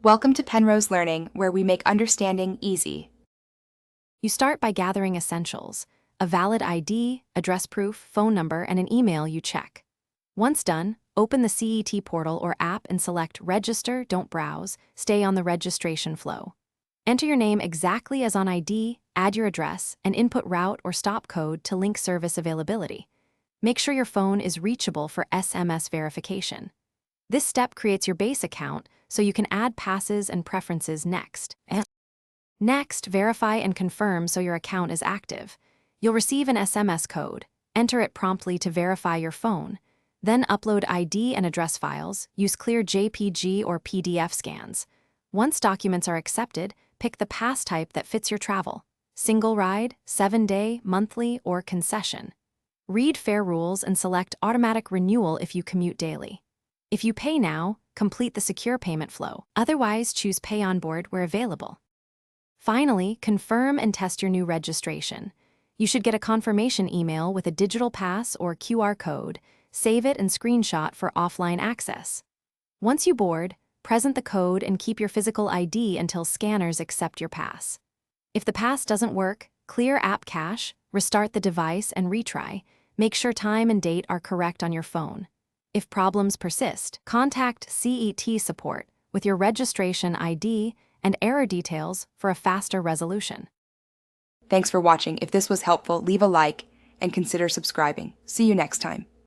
Welcome to Penrose Learning, where we make understanding easy. You start by gathering essentials: a valid ID, address proof, phone number, and an email you check. Once done, open the CET portal or app and select Register, don't browse, stay on the registration flow. Enter your name exactly as on ID, add your address, and input route or stop code to link service availability. Make sure your phone is reachable for SMS verification. This step creates your base account so you can add passes and preferences next. Next, verify and confirm so your account is active. You'll receive an SMS code. Enter it promptly to verify your phone. Then upload ID and address files. Use clear JPG or PDF scans. Once documents are accepted, pick the pass type that fits your travel: single ride, 7-day, monthly, or concession. Read fare rules and select automatic renewal if you commute daily. If you pay now, complete the secure payment flow. Otherwise, choose Pay on Board where available. Finally, confirm and test your new registration. You should get a confirmation email with a digital pass or QR code. Save it and screenshot for offline access. Once you board, present the code and keep your physical ID until scanners accept your pass. If the pass doesn't work, clear app cache, restart the device, and retry. Make sure time and date are correct on your phone. If problems persist, contact CET support with your registration ID and error details for a faster resolution. Thanks for watching. If this was helpful, leave a like and consider subscribing. See you next time.